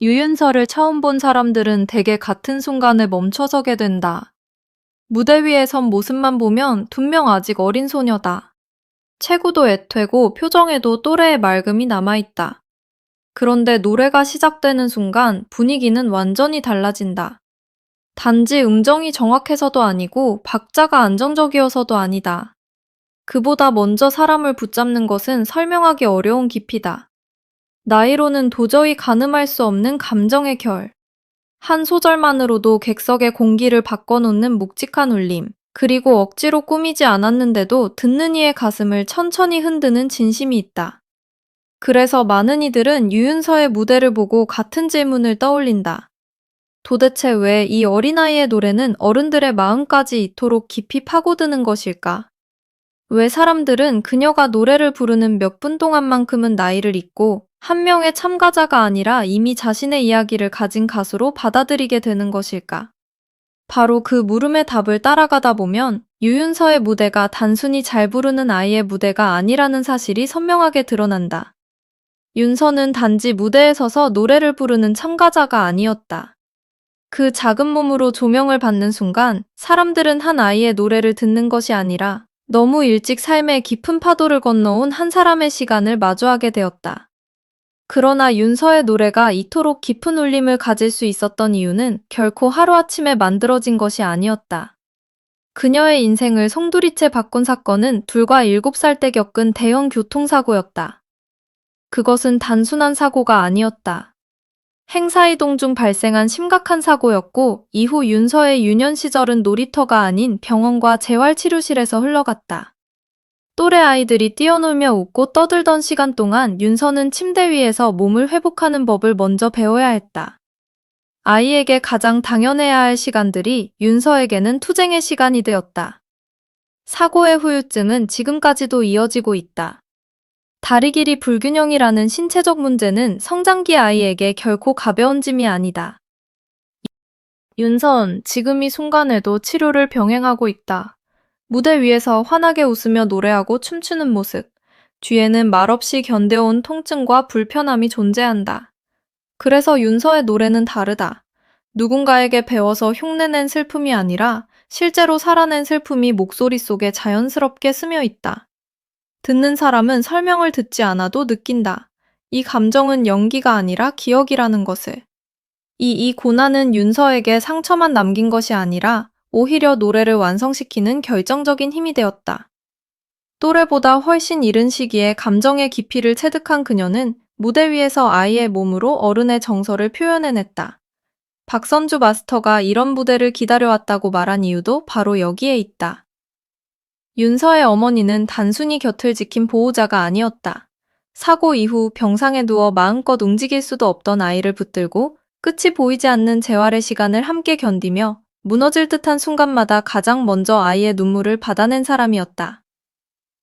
유윤서를 처음 본 사람들은 대개 같은 순간에 멈춰서게 된다. 무대 위에 선 모습만 보면 분명 아직 어린 소녀다. 체구도 애퇴고 표정에도 또래의 맑음이 남아있다. 그런데 노래가 시작되는 순간 분위기는 완전히 달라진다. 단지 음정이 정확해서도 아니고 박자가 안정적이어서도 아니다. 그보다 먼저 사람을 붙잡는 것은 설명하기 어려운 깊이다. 나이로는 도저히 가늠할 수 없는 감정의 결. 한 소절만으로도 객석의 공기를 바꿔놓는 묵직한 울림, 그리고 억지로 꾸미지 않았는데도 듣는 이의 가슴을 천천히 흔드는 진심이 있다. 그래서 많은 이들은 유윤서의 무대를 보고 같은 질문을 떠올린다. 도대체 왜 이 어린아이의 노래는 어른들의 마음까지 이토록 깊이 파고드는 것일까? 왜 사람들은 그녀가 노래를 부르는 몇 분 동안만큼은 나이를 잊고 한 명의 참가자가 아니라 이미 자신의 이야기를 가진 가수로 받아들이게 되는 것일까? 바로 그 물음의 답을 따라가다 보면 유윤서의 무대가 단순히 잘 부르는 아이의 무대가 아니라는 사실이 선명하게 드러난다. 윤서는 단지 무대에 서서 노래를 부르는 참가자가 아니었다. 그 작은 몸으로 조명을 받는 순간 사람들은 한 아이의 노래를 듣는 것이 아니라 너무 일찍 삶의 깊은 파도를 건너온 한 사람의 시간을 마주하게 되었다. 그러나 윤서의 노래가 이토록 깊은 울림을 가질 수 있었던 이유는 결코 하루아침에 만들어진 것이 아니었다. 그녀의 인생을 송두리째 바꾼 사건은 불과 7살 때 겪은 대형 교통사고였다. 그것은 단순한 사고가 아니었다. 행사이동 중 발생한 심각한 사고였고 이후 윤서의 유년 시절은 놀이터가 아닌 병원과 재활치료실에서 흘러갔다. 또래 아이들이 뛰어놀며 웃고 떠들던 시간 동안 윤서는 침대 위에서 몸을 회복하는 법을 먼저 배워야 했다. 아이에게 가장 당연해야 할 시간들이 윤서에게는 투쟁의 시간이 되었다. 사고의 후유증은 지금까지도 이어지고 있다. 다리 길이 불균형이라는 신체적 문제는 성장기 아이에게 결코 가벼운 짐이 아니다. 윤서은 지금 이 순간에도 치료를 병행하고 있다. 무대 위에서 환하게 웃으며 노래하고 춤추는 모습. 뒤에는 말없이 견뎌온 통증과 불편함이 존재한다. 그래서 윤서의 노래는 다르다. 누군가에게 배워서 흉내낸 슬픔이 아니라 실제로 살아낸 슬픔이 목소리 속에 자연스럽게 스며 있다. 듣는 사람은 설명을 듣지 않아도 느낀다. 이 감정은 연기가 아니라 기억이라는 것을. 이 고난은 윤서에게 상처만 남긴 것이 아니라 오히려 노래를 완성시키는 결정적인 힘이 되었다. 또래보다 훨씬 이른 시기에 감정의 깊이를 체득한 그녀는 무대 위에서 아이의 몸으로 어른의 정서를 표현해냈다. 박선주 마스터가 이런 무대를 기다려왔다고 말한 이유도 바로 여기에 있다. 윤서의 어머니는 단순히 곁을 지킨 보호자가 아니었다. 사고 이후 병상에 누워 마음껏 움직일 수도 없던 아이를 붙들고 끝이 보이지 않는 재활의 시간을 함께 견디며 무너질 듯한 순간마다 가장 먼저 아이의 눈물을 받아낸 사람이었다.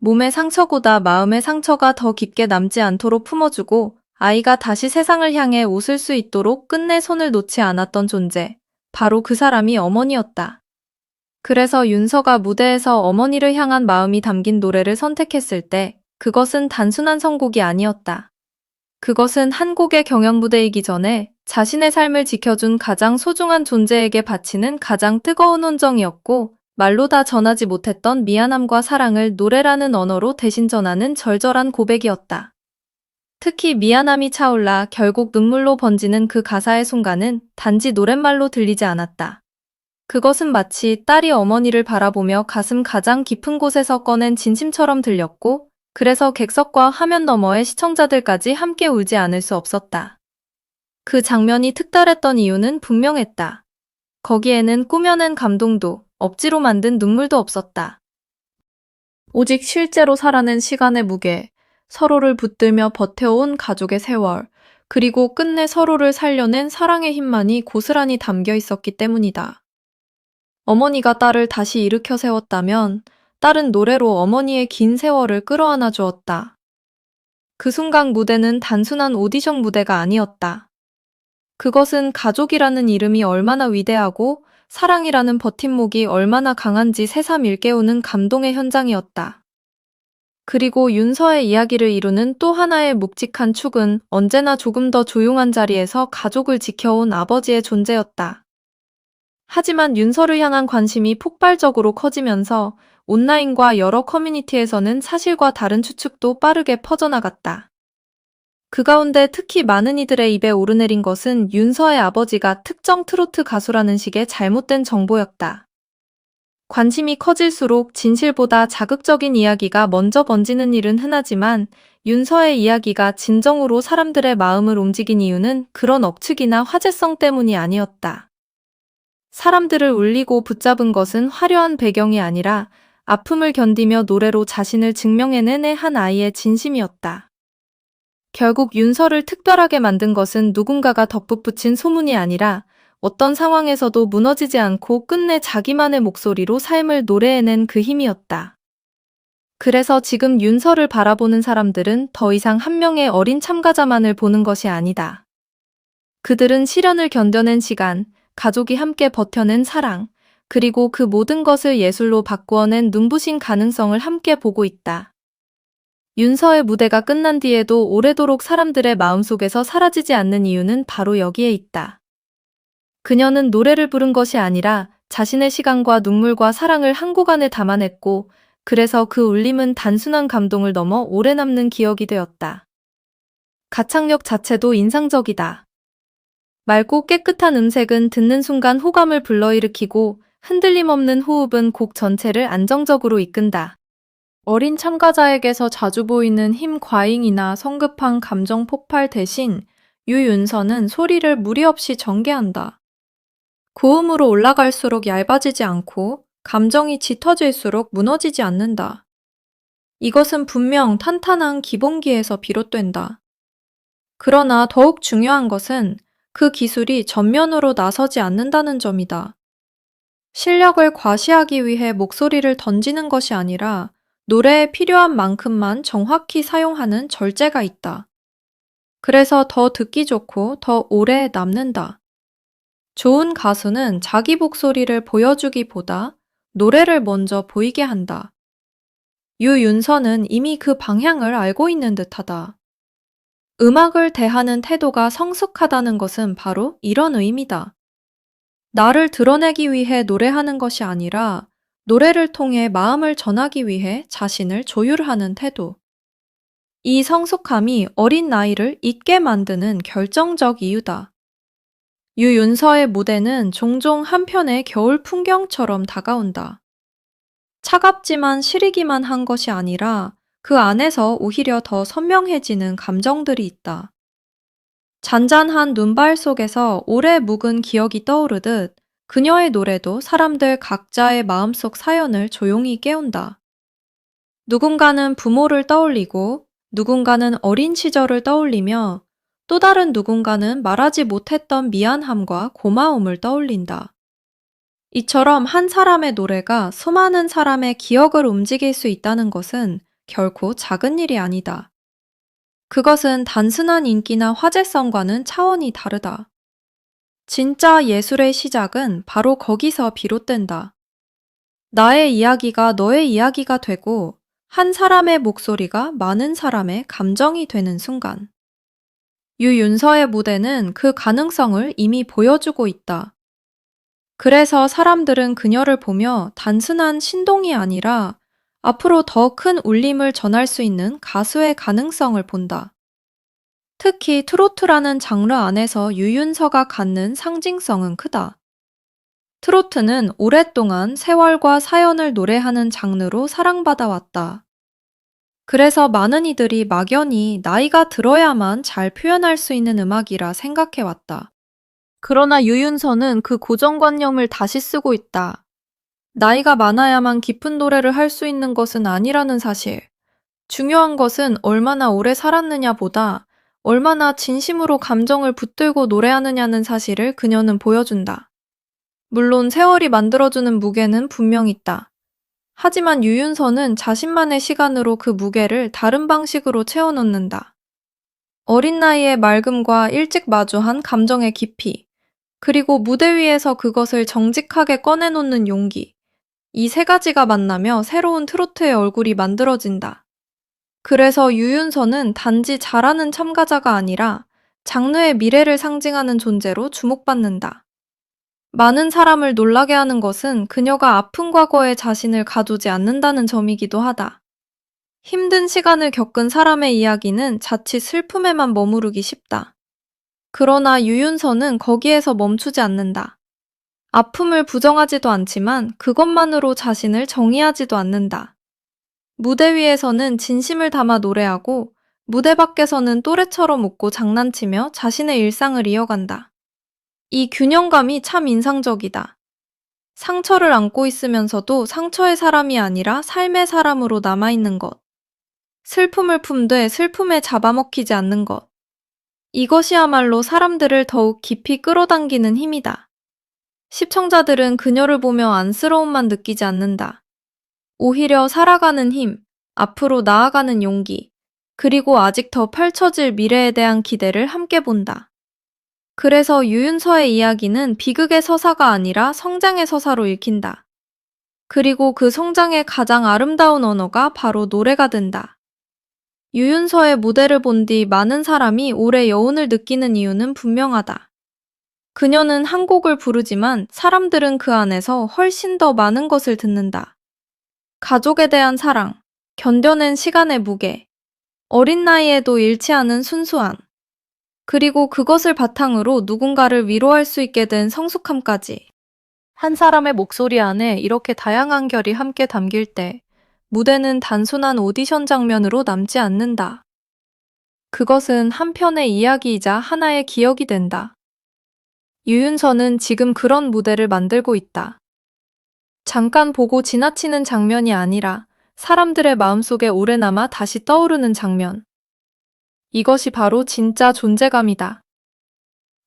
몸의 상처보다 마음의 상처가 더 깊게 남지 않도록 품어주고 아이가 다시 세상을 향해 웃을 수 있도록 끝내 손을 놓지 않았던 존재. 바로 그 사람이 어머니였다. 그래서 윤서가 무대에서 어머니를 향한 마음이 담긴 노래를 선택했을 때 그것은 단순한 선곡이 아니었다. 그것은 한 곡의 경연무대이기 전에 자신의 삶을 지켜준 가장 소중한 존재에게 바치는 가장 뜨거운 온정이었고 말로 다 전하지 못했던 미안함과 사랑을 노래라는 언어로 대신 전하는 절절한 고백이었다. 특히 미안함이 차올라 결국 눈물로 번지는 그 가사의 순간은 단지 노랫말로 들리지 않았다. 그것은 마치 딸이 어머니를 바라보며 가슴 가장 깊은 곳에서 꺼낸 진심처럼 들렸고 그래서 객석과 화면 너머의 시청자들까지 함께 울지 않을 수 없었다. 그 장면이 특별했던 이유는 분명했다. 거기에는 꾸며낸 감동도 억지로 만든 눈물도 없었다. 오직 실제로 살아낸 시간의 무게, 서로를 붙들며 버텨온 가족의 세월, 그리고 끝내 서로를 살려낸 사랑의 힘만이 고스란히 담겨 있었기 때문이다. 어머니가 딸을 다시 일으켜 세웠다면 딸은 노래로 어머니의 긴 세월을 끌어안아 주었다. 그 순간 무대는 단순한 오디션 무대가 아니었다. 그것은 가족이라는 이름이 얼마나 위대하고 사랑이라는 버팀목이 얼마나 강한지 새삼 일깨우는 감동의 현장이었다. 그리고 윤서의 이야기를 이루는 또 하나의 묵직한 축은 언제나 조금 더 조용한 자리에서 가족을 지켜온 아버지의 존재였다. 하지만 윤서를 향한 관심이 폭발적으로 커지면서 온라인과 여러 커뮤니티에서는 사실과 다른 추측도 빠르게 퍼져나갔다. 그 가운데 특히 많은 이들의 입에 오르내린 것은 윤서의 아버지가 특정 트로트 가수라는 식의 잘못된 정보였다. 관심이 커질수록 진실보다 자극적인 이야기가 먼저 번지는 일은 흔하지만 윤서의 이야기가 진정으로 사람들의 마음을 움직인 이유는 그런 억측이나 화제성 때문이 아니었다. 사람들을 울리고 붙잡은 것은 화려한 배경이 아니라 아픔을 견디며 노래로 자신을 증명해낸 한 아이의 진심이었다. 결국 윤서를 특별하게 만든 것은 누군가가 덧붙인 소문이 아니라 어떤 상황에서도 무너지지 않고 끝내 자기만의 목소리로 삶을 노래해낸 그 힘이었다. 그래서 지금 윤서를 바라보는 사람들은 더 이상 한 명의 어린 참가자만을 보는 것이 아니다. 그들은 시련을 견뎌낸 시간, 가족이 함께 버텨낸 사랑, 그리고 그 모든 것을 예술로 바꾸어낸 눈부신 가능성을 함께 보고 있다. 윤서의 무대가 끝난 뒤에도 오래도록 사람들의 마음속에서 사라지지 않는 이유는 바로 여기에 있다. 그녀는 노래를 부른 것이 아니라 자신의 시간과 눈물과 사랑을 한 곡 안에 담아냈고, 그래서 그 울림은 단순한 감동을 넘어 오래 남는 기억이 되었다. 가창력 자체도 인상적이다. 맑고 깨끗한 음색은 듣는 순간 호감을 불러일으키고 흔들림 없는 호흡은 곡 전체를 안정적으로 이끈다. 어린 참가자에게서 자주 보이는 힘 과잉이나 성급한 감정 폭발 대신 유윤서는 소리를 무리 없이 전개한다. 고음으로 올라갈수록 얇아지지 않고 감정이 짙어질수록 무너지지 않는다. 이것은 분명 탄탄한 기본기에서 비롯된다. 그러나 더욱 중요한 것은 그 기술이 전면으로 나서지 않는다는 점이다. 실력을 과시하기 위해 목소리를 던지는 것이 아니라 노래에 필요한 만큼만 정확히 사용하는 절제가 있다. 그래서 더 듣기 좋고 더 오래 남는다. 좋은 가수는 자기 목소리를 보여주기보다 노래를 먼저 보이게 한다. 유윤서는 이미 그 방향을 알고 있는 듯하다. 음악을 대하는 태도가 성숙하다는 것은 바로 이런 의미다. 나를 드러내기 위해 노래하는 것이 아니라 노래를 통해 마음을 전하기 위해 자신을 조율하는 태도. 이 성숙함이 어린 나이를 잊게 만드는 결정적 이유다. 유윤서의 무대는 종종 한편의 겨울 풍경처럼 다가온다. 차갑지만 시리기만 한 것이 아니라 그 안에서 오히려 더 선명해지는 감정들이 있다. 잔잔한 눈발 속에서 오래 묵은 기억이 떠오르듯 그녀의 노래도 사람들 각자의 마음속 사연을 조용히 깨운다. 누군가는 부모를 떠올리고 누군가는 어린 시절을 떠올리며 또 다른 누군가는 말하지 못했던 미안함과 고마움을 떠올린다. 이처럼 한 사람의 노래가 수많은 사람의 기억을 움직일 수 있다는 것은 결코 작은 일이 아니다. 그것은 단순한 인기나 화제성과는 차원이 다르다. 진짜 예술의 시작은 바로 거기서 비롯된다. 나의 이야기가 너의 이야기가 되고 한 사람의 목소리가 많은 사람의 감정이 되는 순간. 유윤서의 무대는 그 가능성을 이미 보여주고 있다. 그래서 사람들은 그녀를 보며 단순한 신동이 아니라 앞으로 더 큰 울림을 전할 수 있는 가수의 가능성을 본다. 특히 트로트라는 장르 안에서 유윤서가 갖는 상징성은 크다. 트로트는 오랫동안 세월과 사연을 노래하는 장르로 사랑받아왔다. 그래서 많은 이들이 막연히 나이가 들어야만 잘 표현할 수 있는 음악이라 생각해왔다. 그러나 유윤서는 그 고정관념을 다시 쓰고 있다. 나이가 많아야만 깊은 노래를 할 수 있는 것은 아니라는 사실. 중요한 것은 얼마나 오래 살았느냐보다 얼마나 진심으로 감정을 붙들고 노래하느냐는 사실을 그녀는 보여준다. 물론 세월이 만들어주는 무게는 분명 있다. 하지만 유윤서는 자신만의 시간으로 그 무게를 다른 방식으로 채워넣는다. 어린 나이의 맑음과 일찍 마주한 감정의 깊이, 그리고 무대 위에서 그것을 정직하게 꺼내놓는 용기. 이 세 가지가 만나며 새로운 트로트의 얼굴이 만들어진다. 그래서 유윤서는 단지 잘하는 참가자가 아니라 장르의 미래를 상징하는 존재로 주목받는다. 많은 사람을 놀라게 하는 것은 그녀가 아픈 과거의 자신을 가두지 않는다는 점이기도 하다. 힘든 시간을 겪은 사람의 이야기는 자칫 슬픔에만 머무르기 쉽다. 그러나 유윤서는 거기에서 멈추지 않는다. 아픔을 부정하지도 않지만 그것만으로 자신을 정의하지도 않는다. 무대 위에서는 진심을 담아 노래하고 무대 밖에서는 또래처럼 웃고 장난치며 자신의 일상을 이어간다. 이 균형감이 참 인상적이다. 상처를 안고 있으면서도 상처의 사람이 아니라 삶의 사람으로 남아있는 것. 슬픔을 품되 슬픔에 잡아먹히지 않는 것. 이것이야말로 사람들을 더욱 깊이 끌어당기는 힘이다. 시청자들은 그녀를 보며 안쓰러움만 느끼지 않는다. 오히려 살아가는 힘, 앞으로 나아가는 용기, 그리고 아직 더 펼쳐질 미래에 대한 기대를 함께 본다. 그래서 유윤서의 이야기는 비극의 서사가 아니라 성장의 서사로 읽힌다. 그리고 그 성장의 가장 아름다운 언어가 바로 노래가 된다. 유윤서의 무대를 본 뒤 많은 사람이 올해 여운을 느끼는 이유는 분명하다. 그녀는 한 곡을 부르지만 사람들은 그 안에서 훨씬 더 많은 것을 듣는다. 가족에 대한 사랑, 견뎌낸 시간의 무게, 어린 나이에도 잃지 않은 순수함, 그리고 그것을 바탕으로 누군가를 위로할 수 있게 된 성숙함까지. 한 사람의 목소리 안에 이렇게 다양한 결이 함께 담길 때 무대는 단순한 오디션 장면으로 남지 않는다. 그것은 한편의 이야기이자 하나의 기억이 된다. 유윤서는 지금 그런 무대를 만들고 있다. 잠깐 보고 지나치는 장면이 아니라 사람들의 마음속에 오래 남아 다시 떠오르는 장면. 이것이 바로 진짜 존재감이다.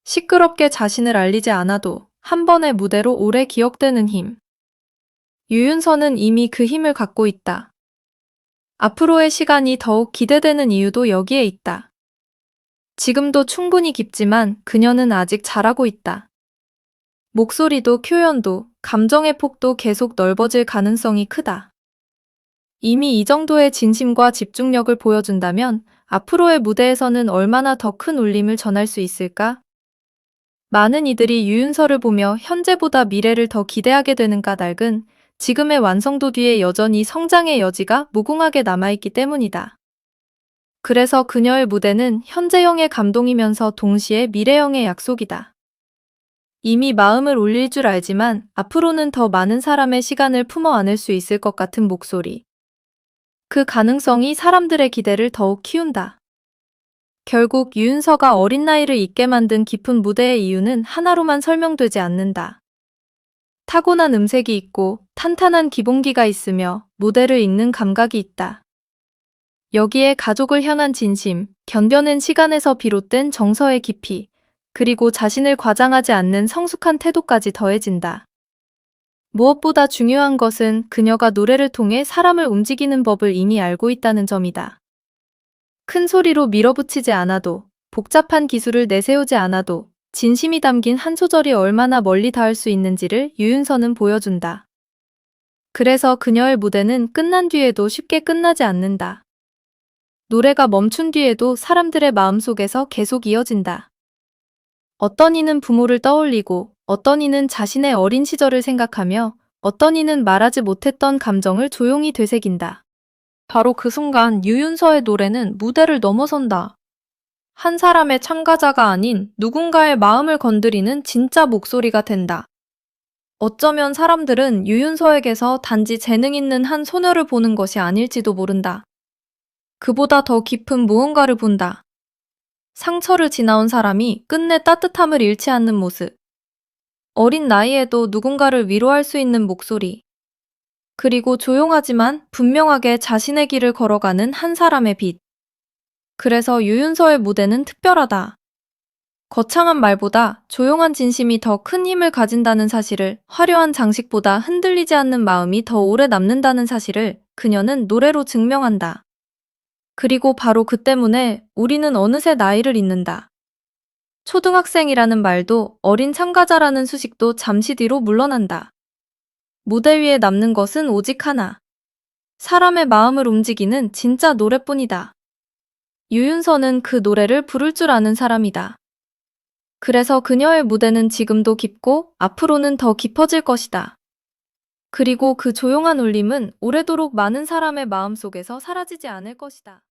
시끄럽게 자신을 알리지 않아도 한 번의 무대로 오래 기억되는 힘. 유윤서는 이미 그 힘을 갖고 있다. 앞으로의 시간이 더욱 기대되는 이유도 여기에 있다. 지금도 충분히 깊지만 그녀는 아직 잘하고 있다. 목소리도 표현도 감정의 폭도 계속 넓어질 가능성이 크다. 이미 이 정도의 진심과 집중력을 보여준다면 앞으로의 무대에서는 얼마나 더 큰 울림을 전할 수 있을까? 많은 이들이 유윤서를 보며 현재보다 미래를 더 기대하게 되는 까닭은 지금의 완성도 뒤에 여전히 성장의 여지가 무궁하게 남아있기 때문이다. 그래서 그녀의 무대는 현재형의 감동이면서 동시에 미래형의 약속이다. 이미 마음을 울릴 줄 알지만 앞으로는 더 많은 사람의 시간을 품어 안을 수 있을 것 같은 목소리. 그 가능성이 사람들의 기대를 더욱 키운다. 결국 유윤서가 어린 나이를 잊게 만든 깊은 무대의 이유는 하나로만 설명되지 않는다. 타고난 음색이 있고 탄탄한 기본기가 있으며 무대를 읽는 감각이 있다. 여기에 가족을 향한 진심, 견뎌낸 시간에서 비롯된 정서의 깊이, 그리고 자신을 과장하지 않는 성숙한 태도까지 더해진다. 무엇보다 중요한 것은 그녀가 노래를 통해 사람을 움직이는 법을 이미 알고 있다는 점이다. 큰 소리로 밀어붙이지 않아도, 복잡한 기술을 내세우지 않아도 진심이 담긴 한 소절이 얼마나 멀리 닿을 수 있는지를 유윤서는 보여준다. 그래서 그녀의 무대는 끝난 뒤에도 쉽게 끝나지 않는다. 노래가 멈춘 뒤에도 사람들의 마음속에서 계속 이어진다. 어떤 이는 부모를 떠올리고, 어떤 이는 자신의 어린 시절을 생각하며, 어떤 이는 말하지 못했던 감정을 조용히 되새긴다. 바로 그 순간 유윤서의 노래는 무대를 넘어선다. 한 사람의 참가자가 아닌 누군가의 마음을 건드리는 진짜 목소리가 된다. 어쩌면 사람들은 유윤서에게서 단지 재능 있는 한 소녀를 보는 것이 아닐지도 모른다. 그보다 더 깊은 무언가를 본다. 상처를 지나온 사람이 끝내 따뜻함을 잃지 않는 모습. 어린 나이에도 누군가를 위로할 수 있는 목소리. 그리고 조용하지만 분명하게 자신의 길을 걸어가는 한 사람의 빛. 그래서 유윤서의 무대는 특별하다. 거창한 말보다 조용한 진심이 더 큰 힘을 가진다는 사실을, 화려한 장식보다 흔들리지 않는 마음이 더 오래 남는다는 사실을 그녀는 노래로 증명한다. 그리고 바로 그 때문에 우리는 어느새 나이를 잊는다. 초등학생이라는 말도 어린 참가자라는 수식도 잠시 뒤로 물러난다. 무대 위에 남는 것은 오직 하나. 사람의 마음을 움직이는 진짜 노래뿐이다. 유윤서는 그 노래를 부를 줄 아는 사람이다. 그래서 그녀의 무대는 지금도 깊고 앞으로는 더 깊어질 것이다. 그리고 그 조용한 울림은 오래도록 많은 사람의 마음속에서 사라지지 않을 것이다.